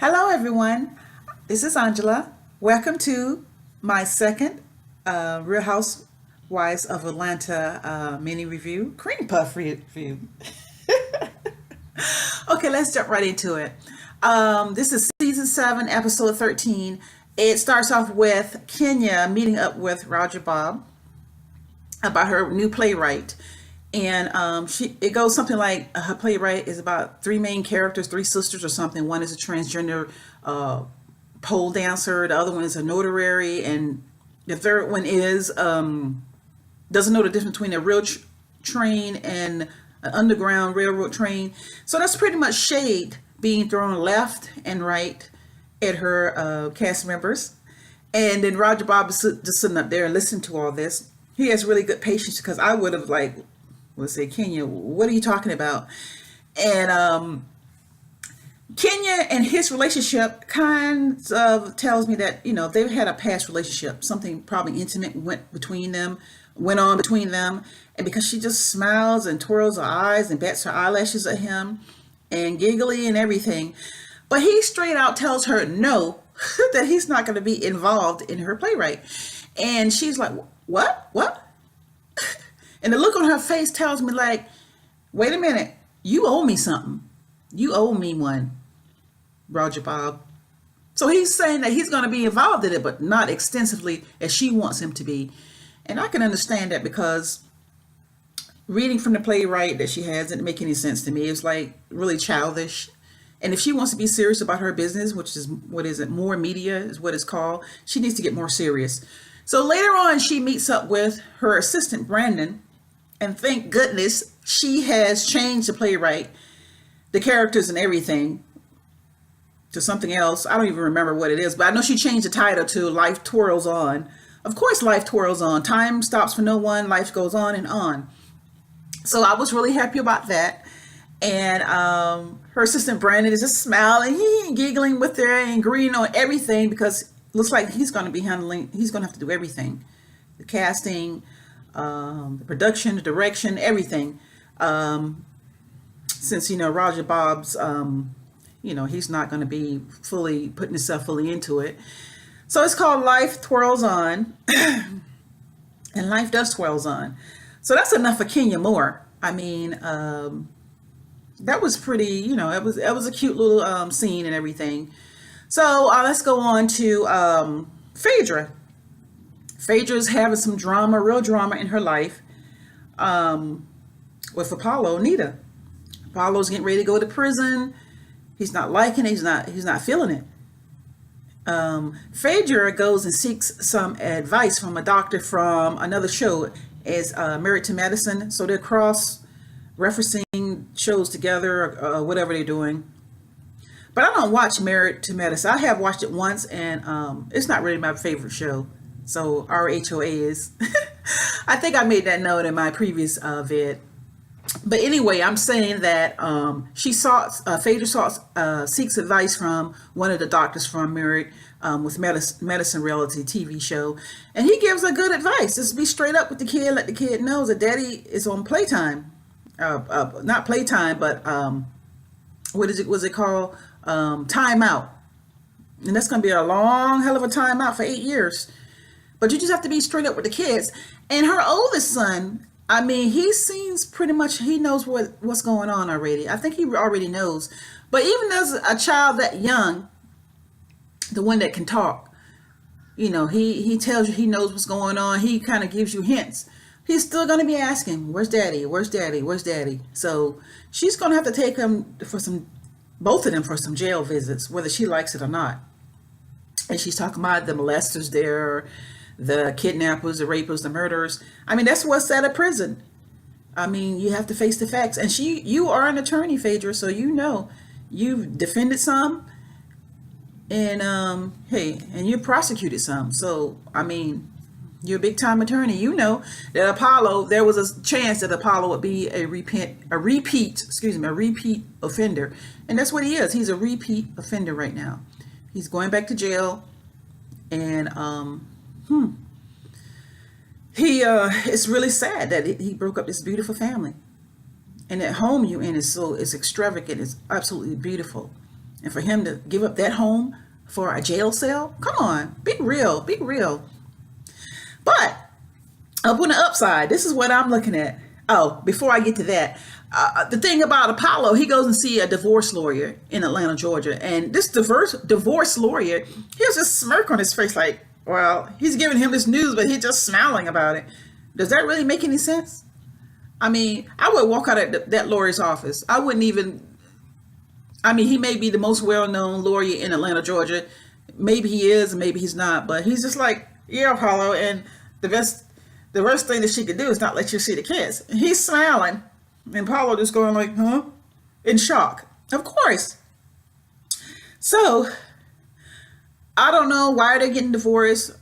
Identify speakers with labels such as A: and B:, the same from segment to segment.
A: Hello, everyone. This is Angela. Welcome to my second Real Housewives of Atlanta mini review, cream puff review. Okay, let's jump right into it. This is season 7, episode 13. It starts off with Kenya meeting up with Roger Bob about her new playwright. And it goes something like her playwright is about 3 main characters, 3 sisters or something. One is a transgender pole dancer, the other one is a notary, and the third one is doesn't know the difference between a real train and an underground railroad train. So that's pretty much shade being thrown left and right at her cast members. And then Roger Bob is just sitting up there and listening to all this. He has really good patience, because I would have would say, Kenya, what are you talking about? And Kenya and his relationship kind of tells me that, they've had a past relationship. Something probably intimate went on between them. And because she just smiles and twirls her eyes and bats her eyelashes at him and giggly and everything. But he straight out tells her no, that he's not going to be involved in her playwright. And she's like, what? And the look on her face tells me, wait a minute, you owe me something. You owe me one, Roger Bob. So he's saying that he's going to be involved in it, but not extensively as she wants him to be. And I can understand that, because reading from the playwright that she has didn't make any sense to me. It's really childish. And if she wants to be serious about her business, which is, more media is what it's called, she needs to get more serious. So later on, she meets up with her assistant, Brandon. And thank goodness she has changed the playwright, the characters and everything, to something else. I don't even remember what it is, but I know she changed the title to Life Twirls On. Of course, life twirls on. Time stops for no one. Life goes on and on. So I was really happy about that. And her assistant, Brandon, is just smiling, giggling with her and agreeing on everything, because it looks like he's going to have to do everything. The casting, the production, the direction, everything. Since, Roger Bob's, he's not going to be putting himself fully into it. So it's called Life Twirls On. And life does twirls on. So that's enough for Kenya Moore. I mean, that was pretty, it was a cute little scene and everything. So let's go on to Phaedra. Phaedra's having some drama, real drama in her life with Apollo, Nita. Apollo's getting ready to go to prison. He's not liking it. He's not feeling it. Phaedra goes and seeks some advice from a doctor from another show, as Married to Medicine. So they're cross-referencing shows together, whatever they're doing. But I don't watch Married to Medicine. I have watched it once, and it's not really my favorite show. So RHOA is. I think I made that note in my previous vid. But anyway, I'm saying that Phaedra seeks advice from one of the doctors from Married with Medicine reality TV show. And he gives her good advice. Just be straight up with the kid. Let the kid know that daddy is on playtime. Not playtime, but what's it called? Time out. And that's going to be a long hell of a time out for 8 years. But you just have to be straight up with the kids. And her oldest son, I mean, he seems pretty much, he knows what's going on already. I think he already knows. But even as a child that young, the one that can talk, he tells you he knows what's going on. He kind of gives you hints. He's still going to be asking, where's daddy? Where's daddy? Where's daddy? So she's going to have to take both of them for some jail visits, whether she likes it or not. And she's talking about the molesters there, the kidnappers, the rapers, the murderers. I mean, that's what's at a prison. I mean, you have to face the facts. And you are an attorney, Phaedra, so you've defended some, and and you prosecuted some. So I mean, you're a big time attorney. You know that Apollo, there was a chance that Apollo would be a repeat offender, and that's what he is. He's a repeat offender right now. He's going back to jail, and it's really sad that he broke up this beautiful family. And that home you in is extravagant. It's absolutely beautiful. And for him to give up that home for a jail cell? Come on, be real, be real. But up on the upside, this is what I'm looking at. Oh, before I get to that, the thing about Apollo, he goes and see a divorce lawyer in Atlanta, Georgia. And this divorce lawyer, he has a smirk on his face like, well, he's giving him this news, but he's just smiling about it. Does that really make any sense? I mean, I would walk out of that lawyer's office. I wouldn't even, I mean, he may be the most well-known lawyer in Atlanta, Georgia. Maybe he is, maybe he's not. But he's just like, yeah, Apollo. And the worst thing that she could do is not let you see the kids. And he's smiling. And Apollo just going like, huh? In shock. Of course. So, I don't know why they're getting divorced.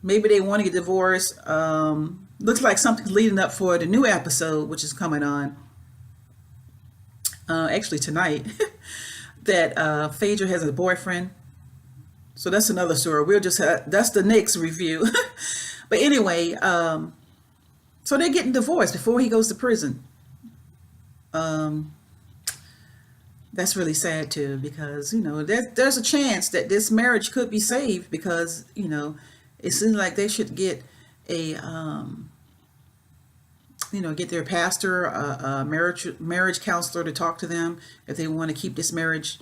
A: Maybe they want to get divorced. Looks like something's leading up for the new episode, which is coming on. Actually tonight. That Phaedra has a boyfriend. So that's another story. We'll just that's the next review. But anyway, so they're getting divorced before he goes to prison. That's really sad too, because, you know, there's a chance that this marriage could be saved, because, you know, it seems like they should get a, you know, get their pastor, a marriage counselor to talk to them if they want to keep this marriage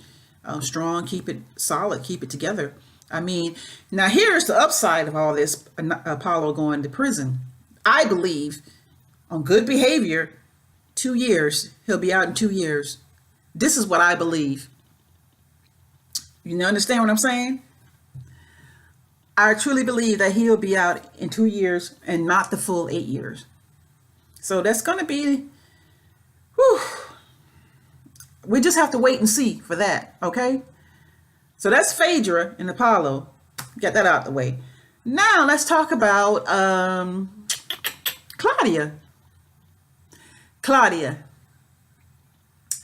A: strong, keep it solid, keep it together. I mean, now here's the upside of all this, Apollo going to prison. I believe on good behavior, 2 years, he'll be out in 2 years. This is what I believe. You understand what I'm saying? I truly believe that he'll be out in 2 years and not the full 8 years. So that's going to be, whew. We just have to wait and see for that, okay? So that's Phaedra and Apollo. Get that out the way. Now let's talk about Claudia.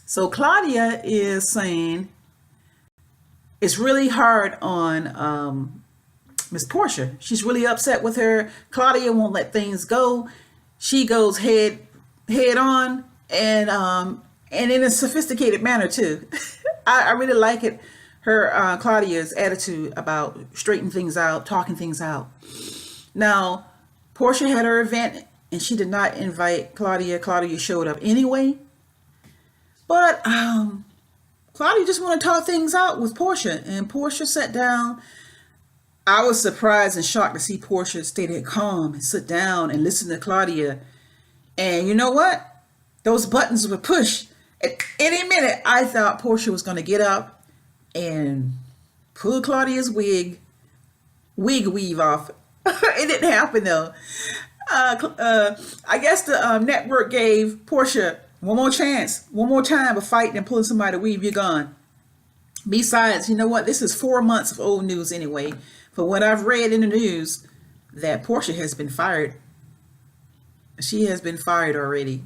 A: So Claudia is saying it's really hard on Miss Porsha. She's really upset with her. Claudia won't let things go. She goes head on, and in a sophisticated manner too. I really like it. Her Claudia's attitude about straightening things out, talking things out. Now, Porsha had her event and she did not invite Claudia. Claudia showed up anyway. But Claudia just want to talk things out with Porsha, and Porsha sat down. I was surprised and shocked to see Porsha stay there calm and sit down and listen to Claudia. And you know what? Those buttons were pushed. At any minute, I thought Porsha was going to get up and pull Claudia's wig weave off. It didn't happen though. I guess the network gave Porsha one more chance, one more time of fighting and pulling somebody to weave, you're gone. Besides, you know what? This is 4 months of old news anyway. For what I've read in the news, that Porsha has been fired. She has been fired already.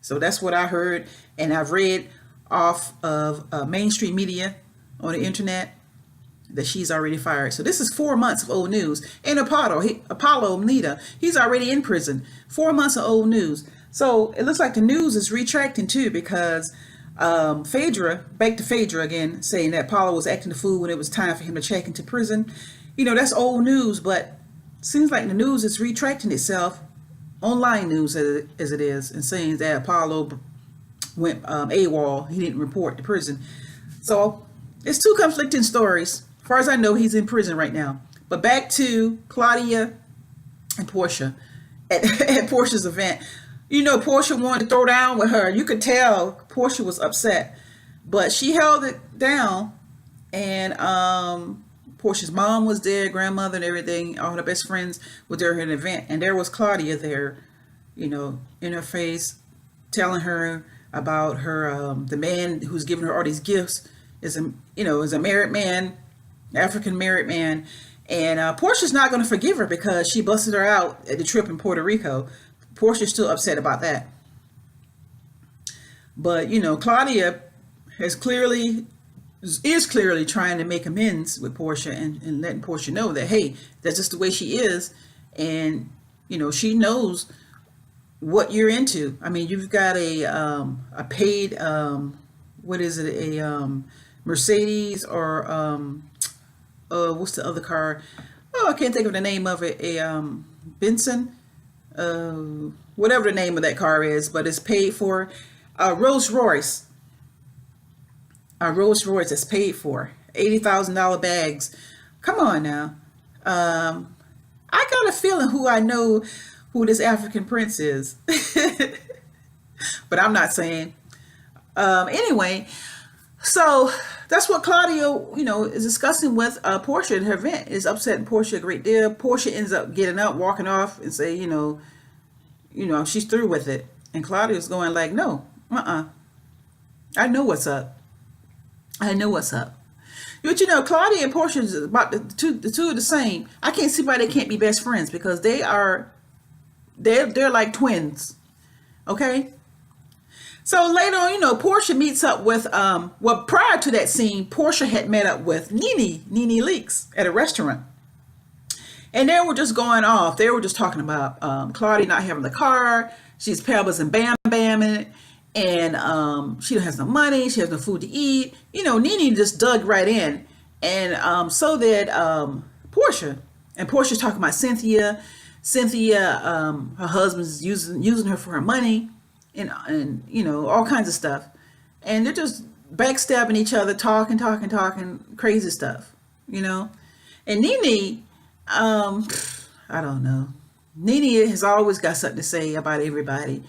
A: So that's what I heard. And I've read off of mainstream media on the internet that she's already fired. So this is 4 months of old news. And Apollo Nita, he's already in prison. 4 months of old news. So it looks like the news is retracting too, because Phaedra, back to Phaedra again, saying that Apollo was acting the fool when it was time for him to check into prison. You know, that's old news, but seems like the news is retracting itself, online news as it is, and saying that Apollo went AWOL. He didn't report to prison. So it's two conflicting stories. As far as I know, he's in prison right now. But back to Claudia and Porsha. At Porsha's event, you know, Porsha wanted to throw down with her. You could tell Porsha was upset, but she held it down. And Porsha's mom was there, grandmother and everything. All her best friends were there at an event, and there was Claudia there, you know, in her face, telling her about her the man who's giving her all these gifts is a married man, African married man. And Porsha's not going to forgive her because she busted her out at the trip in Puerto Rico. Porsha's still upset about that. But, you know, Claudia is clearly trying to make amends with Porsha and letting Porsha know that, hey, that's just the way she is. And, you know, she knows what you're into. I mean, you've got a paid, Mercedes or what's the other car? Oh, I can't think of the name of it. A Benson, uh, whatever the name of that car is, but it's paid for. Rolls Royce, a Rolls Royce is paid for. $80,000 bags. Come on now. I got a feeling who I know who this African prince is, but I'm not saying. Anyway, so that's what Claudia, is discussing with Porsha at her event. Is upsetting Porsha a great deal. Porsha ends up getting up, walking off, and say, she's through with it. And Claudia's going like, no, I know what's up. I know what's up. But Claudia and Porsha is about the two are the same. I can't see why they can't be best friends because they're like twins. Okay. So later on, Porsha meets up with prior to that scene, Porsha had met up with Nene Leakes at a restaurant. And they were just going off. They were just talking about Claudia not having the car. She's payables and bamming it. And she has no money. She has no food to eat. Nene just dug right in. And so did Porsha. And Portia's talking about Cynthia. Cynthia, her husband's using her for her money and all kinds of stuff. And they're just backstabbing each other, talking, crazy stuff, And Nene, I don't know. Nene has always got something to say about everybody.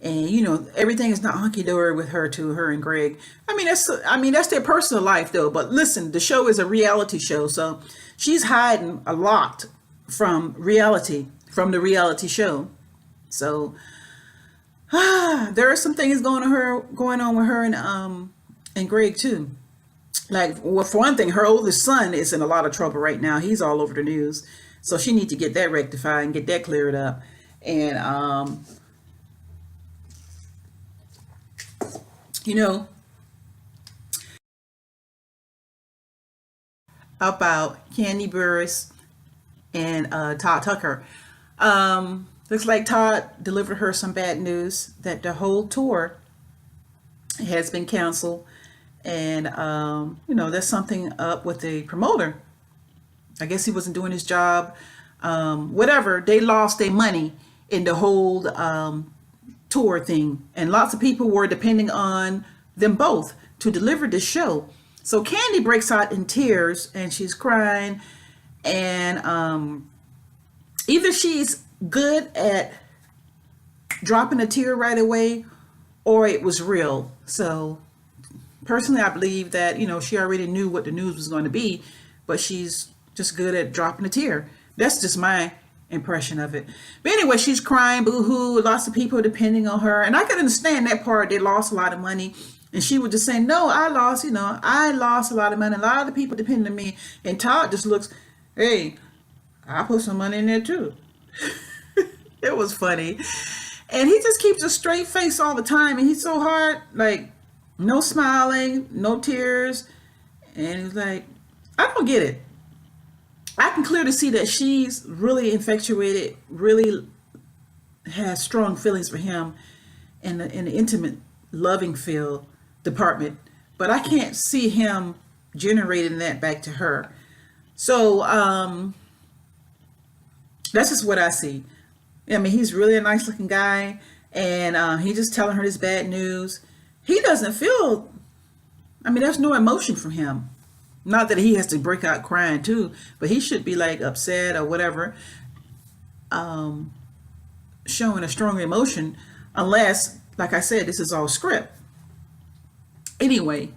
A: And everything is not hunky-dory with her and Greg. That's their personal life though. But listen, the show is a reality show, so she's hiding a lot from the reality show. So there are some things going on with her and Greg too. Like, well, for one thing, her oldest son is in a lot of trouble right now. He's all over the news, so she needs to get that rectified and get that cleared up. And about Kandi Burruss and Todd Tucker. Looks like Todd delivered her some bad news that the whole tour has been canceled. And, there's something up with the promoter. I guess he wasn't doing his job. Whatever, they lost their money in the whole tour thing. And lots of people were depending on them both to deliver this show. So Kandi breaks out in tears and she's crying. And either she's good at dropping a tear right away or it was real. So personally, I believe that, she already knew what the news was going to be, but she's just good at dropping a tear. That's just my impression of it. But anyway, she's crying, boo-hoo, lots of people depending on her. And I can understand that part. They lost a lot of money. And she would just say, no, I lost a lot of money. A lot of the people depend on me. And Todd just looks, hey, I put some money in there too. It was funny. And he just keeps a straight face all the time. And he's so hard, like no smiling, no tears. And he's like, I don't get it. I can clearly see that she's really infatuated, really has strong feelings for him in the intimate loving field department, but I can't see him generating that back to her. So that's just what I see. He's really a nice looking guy, and he's just telling her this bad news. He doesn't feel, there's no emotion from him. Not that he has to break out crying too, but he should be like upset or whatever, showing a strong emotion, unless, like I said, this is all script. Anyway,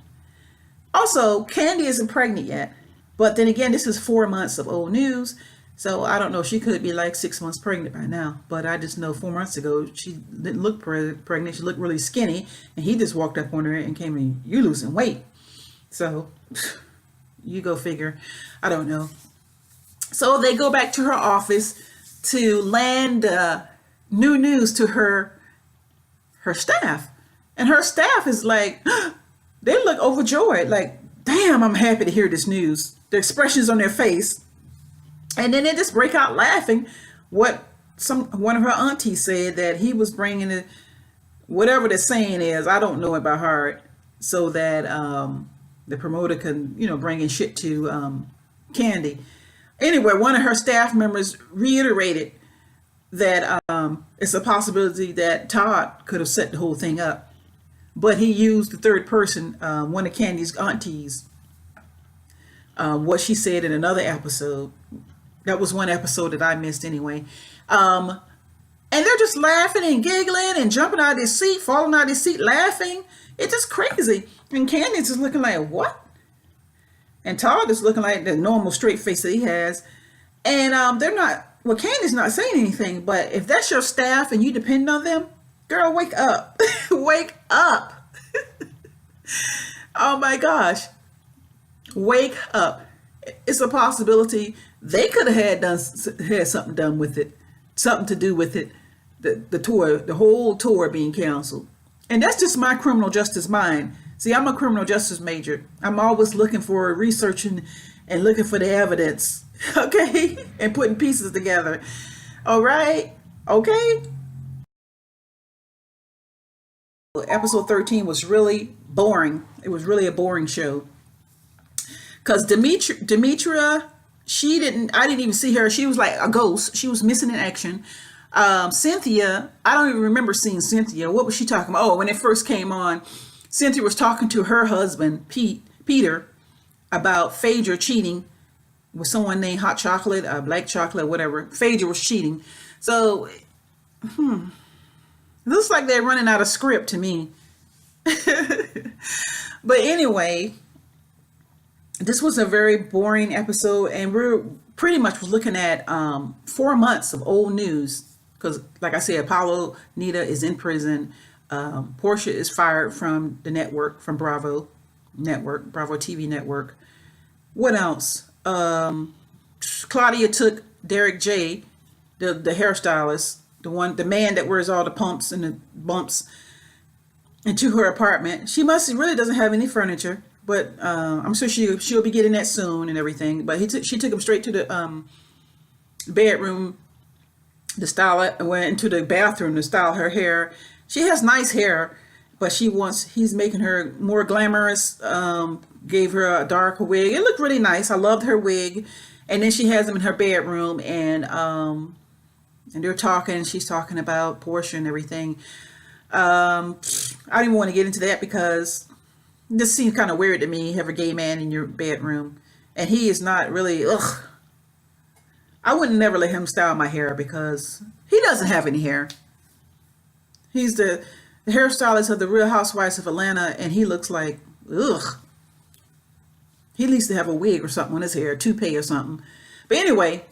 A: also, Kandi isn't pregnant yet. But then again, this is 4 months of old news. So I don't know. She could be like 6 months pregnant by now. But I just know 4 months ago, she didn't look pregnant. She looked really skinny. And he just walked up on her and came in, you losing weight. So you go figure. I don't know. So they go back to her office to land new news to her staff. And her staff is like, they look overjoyed. Like, damn, I'm happy to hear this news. The expressions on their face. And then they just break out laughing. One of her aunties said that he was bringing whatever the saying is. I don't know it by heart. So that the promoter can, bring in shit to Kandi. Anyway, one of her staff members reiterated that it's a possibility that Todd could have set the whole thing up, but he used the third person, one of Kandi's aunties, what she said in another episode. That was one episode that I missed anyway. And they're just laughing and giggling and jumping out of their seat, falling out of their seat, laughing. It's just crazy. And Candy's just looking like, what? And Todd is looking like the normal straight face that he has. And they're not, well, Candy's not saying anything, but if that's your staff and you depend on them, girl, wake up. Wake up. Oh my gosh. Wake up. It's a possibility they could have had something done with it, something to do with it, the tour, the whole tour being canceled. And that's just my criminal justice mind. See, I'm a criminal justice major. I'm always looking for researching and looking for the evidence, okay, and putting pieces together. All right, okay. Episode 13 was really boring. It was really a boring show. Because Demetria, I didn't even see her. She was like a ghost. She was missing in action. Cynthia, I don't even remember seeing Cynthia. What was she talking about? Oh, when it first came on, Cynthia was talking to her husband, Peter, about Phaedra cheating with someone named Hot Chocolate, Black Chocolate, whatever. Phaedra was cheating. So, it looks like they're running out of script to me. But anyway, this was a very boring episode, and we're pretty much looking at 4 months of old news. Because, like I said, Apollo Nita is in prison. Porsha is fired from the network, from Bravo TV network. What else? Claudia took Derek J, the hairstylist, the man that wears all the pumps and the bumps, into her apartment. She really doesn't have any furniture, but I'm sure she'll be getting that soon and everything. But she took him straight to the bedroom, to style it, and went into the bathroom to style her hair. She has nice hair, but he's making her more glamorous. Gave her a darker wig. It looked really nice. I loved her wig. And then she has him in her bedroom, and they're talking. She's talking about Porsha and everything. I don't even want to get into that because this seems kind of weird to me. Have a gay man in your bedroom, and he is not really. Ugh. I wouldn't never let him style my hair because he doesn't have any hair. He's the hairstylist of the Real Housewives of Atlanta, and he looks like, ugh. He needs to have a wig or something on his hair, a toupee or something. But anyway,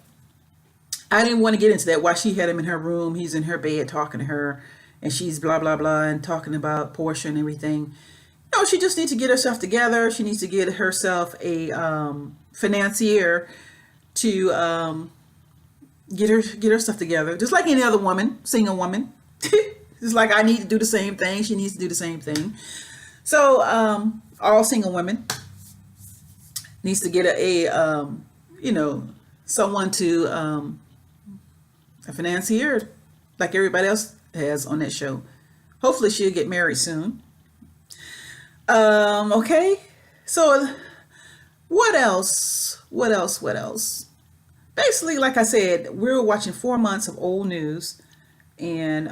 A: I didn't want to get into that. Why she had him in her room, he's in her bed talking to her, and she's blah, blah, blah, and talking about Porsha and everything. No, she just needs to get herself together. She needs to get herself a financier to get her stuff together, just like any other woman, single woman. It's like I need to do the same thing. She needs to do the same thing. So all single women needs to get someone to a financier like everybody else has on that show. Hopefully she'll get married soon. Okay. So what else? Basically, like I said, we're watching 4 months of old news, and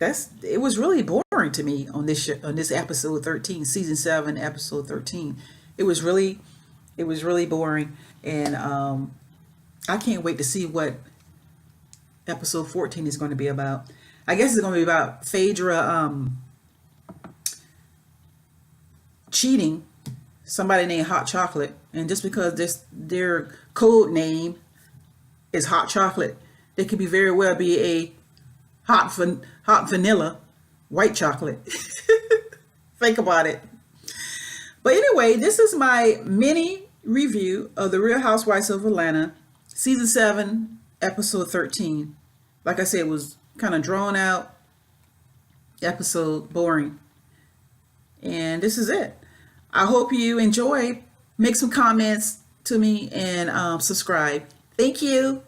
A: it was really boring to me on this episode 13, season 7, episode 13. It was really boring, and I can't wait to see what episode 14 is going to be about. I guess it's going to be about Phaedra cheating somebody named Hot Chocolate, and just because their code name is Hot Chocolate, they could be very well be a hot vanilla white chocolate. Think about it. But anyway, this is my mini review of the Real Housewives of Atlanta, season 7, episode 13. Like I said, it was kind of drawn out episode, boring, and this is it. I hope you enjoy. Make some comments to me and subscribe. Thank you.